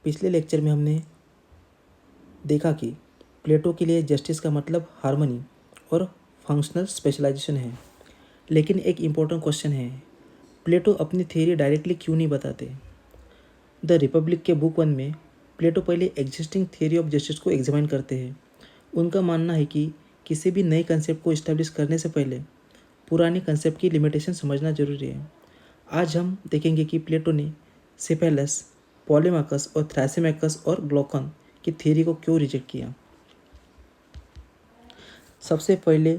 पिछले लेक्चर में हमने देखा कि प्लेटो के लिए जस्टिस का मतलब हार्मनी और फंक्शनल स्पेशलाइजेशन है। लेकिन एक इम्पोर्टेंट क्वेश्चन है, प्लेटो अपनी थ्योरी डायरेक्टली क्यों नहीं बताते? द रिपब्लिक के बुक 1 में प्लेटो पहले एग्जिस्टिंग थ्योरी ऑफ जस्टिस को एग्जामिन करते हैं। उनका मानना है कि किसी भी नए कंसेप्ट को इस्टेब्लिश करने से पहले पुराने कंसेप्ट की लिमिटेशन समझना जरूरी है। आज हम देखेंगे कि प्लेटो ने सिफेलस, पॉलीमार्कस और थ्रासिमैकस और ग्लॉकन की थ्योरी को क्यों रिजेक्ट किया। सबसे पहले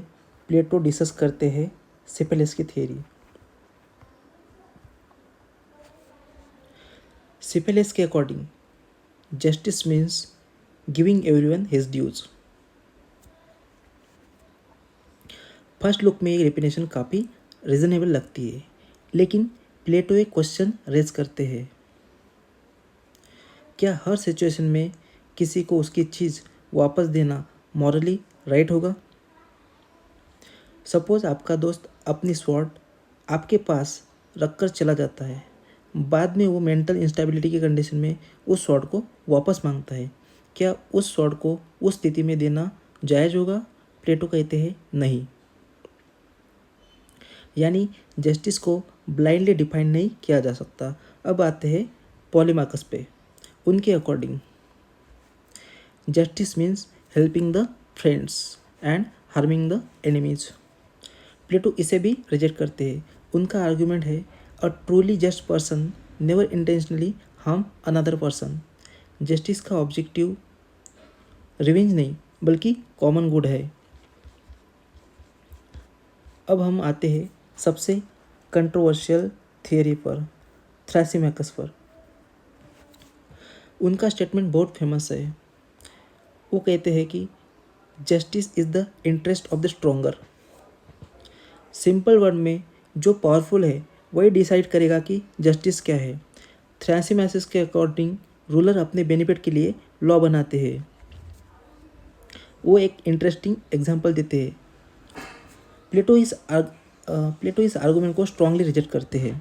प्लेटो डिस्कस करते हैं सिफेलस की थ्योरी। सिफेलस के according justice means giving everyone his dues. First look में ये डेफिनेशन काफ़ी रीजनेबल लगती है, लेकिन प्लेटो एक क्वेश्चन रेज करते हैं, क्या हर सिचुएशन में किसी को उसकी चीज़ वापस देना मॉरली राइट होगा? सपोज आपका दोस्त अपनी स्वॉर्ड आपके पास रखकर चला जाता है, बाद में वो मेंटल इंस्टेबिलिटी की कंडीशन में उस स्वॉर्ड को वापस मांगता है, क्या उस स्वॉर्ड को उस स्थिति में देना जायज़ होगा? प्लेटो कहते हैं नहीं। यानी जस्टिस को ब्लाइंडली डिफाइन नहीं किया जा सकता। अब आते हैं पॉलीमार्कस पे। उनके according justice means helping the friends and harming the enemies. Plato इसे भी रिजेक्ट करते हैं। उनका आर्ग्यूमेंट है, a truly just person never intentionally harm another person. Justice का ऑब्जेक्टिव रिवेंज नहीं बल्कि कॉमन गुड है। अब हम आते हैं सबसे कंट्रोवर्शियल थियरी पर, थ्रासिमैकस पर। उनका स्टेटमेंट बहुत फेमस है। वो कहते हैं कि justice is the interest of the stronger. Simple word में जो पावरफुल है वही डिसाइड करेगा कि जस्टिस क्या है। थ्रासिमैकस के अकॉर्डिंग रूलर अपने बेनिफिट के लिए लॉ बनाते हैं। वो एक इंटरेस्टिंग एग्जांपल देते हैं। प्लेटो इस आर्गूमेंट को स्ट्रांगली रिजेक्ट करते हैं।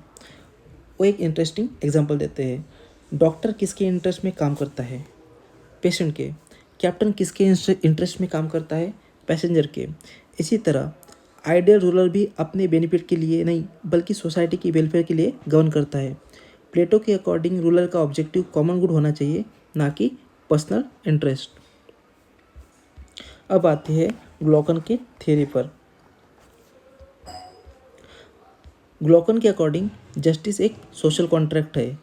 वो एक इंटरेस्टिंग एग्जांपल देते हैं। डॉक्टर किसके इंटरेस्ट में काम करता है? पेशेंट के। कैप्टन किसके इंटरेस्ट में काम करता है? पैसेंजर के। इसी तरह आइडियल रूलर भी अपने बेनिफिट के लिए नहीं बल्कि सोसाइटी की वेलफेयर के लिए गवर्न करता है। प्लेटो के अकॉर्डिंग रूलर का ऑब्जेक्टिव कॉमन गुड होना चाहिए, ना कि पर्सनल इंटरेस्ट। अब आते हैं ग्लॉकन के थ्योरी पर। ग्लॉकन के अकॉर्डिंग जस्टिस एक सोशल कॉन्ट्रैक्ट है।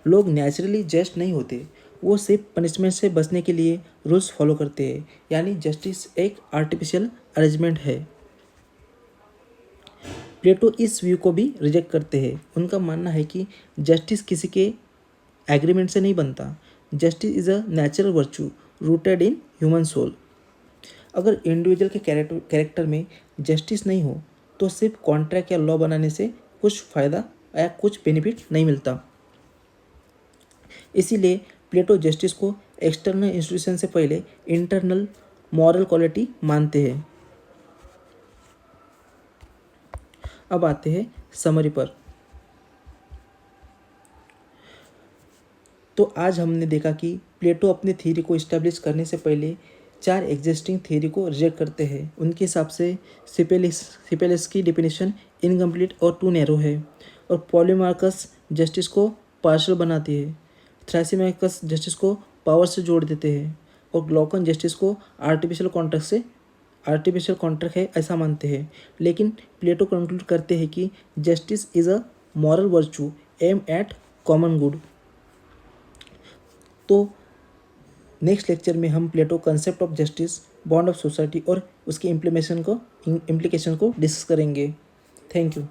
लोग नेचुरली जस्ट नहीं होते, वो सिर्फ पनिशमेंट से बचने के लिए रूल्स फॉलो करते हैं। यानी जस्टिस एक आर्टिफिशियल अरेंजमेंट है। प्लेटो इस व्यू को भी रिजेक्ट करते हैं। उनका मानना है कि जस्टिस किसी के एग्रीमेंट से नहीं बनता। Justice is a natural virtue rooted in human soul. अगर इंडिविजुअल के कैरेक्टर में जस्टिस नहीं हो तो सिर्फ कॉन्ट्रैक्ट या लॉ बनाने से कुछ फ़ायदा या कुछ बेनिफिट नहीं मिलता। इसीलिए प्लेटो जस्टिस को एक्सटर्नल इंस्टीट्यूशन से पहले इंटरनल मॉरल क्वालिटी मानते हैं। अब आते हैं समरी पर। तो आज हमने देखा कि प्लेटो अपनी थ्योरी को इस्टेब्लिश करने से पहले 4 एग्जिस्टिंग थ्योरी को रिजेक्ट करते हैं। उनके हिसाब से सिफेलिस की डेफिनेशन इनकम्प्लीट और टू नैरो है, और पॉलीमार्कस जस्टिस को पार्शल बनाती है। थ्रासिमैकस जस्टिस को पावर से जोड़ देते हैं, और ग्लॉकन जस्टिस को आर्टिफिशियल कॉन्ट्रैक्ट है ऐसा मानते हैं। लेकिन प्लेटो कंक्लूड करते हैं कि justice is a moral virtue aim at common good. तो नेक्स्ट लेक्चर में हम Plato concept of justice, bond of society और उसकी इम्प्लीकेशन को डिस्कस करेंगे। Thank you.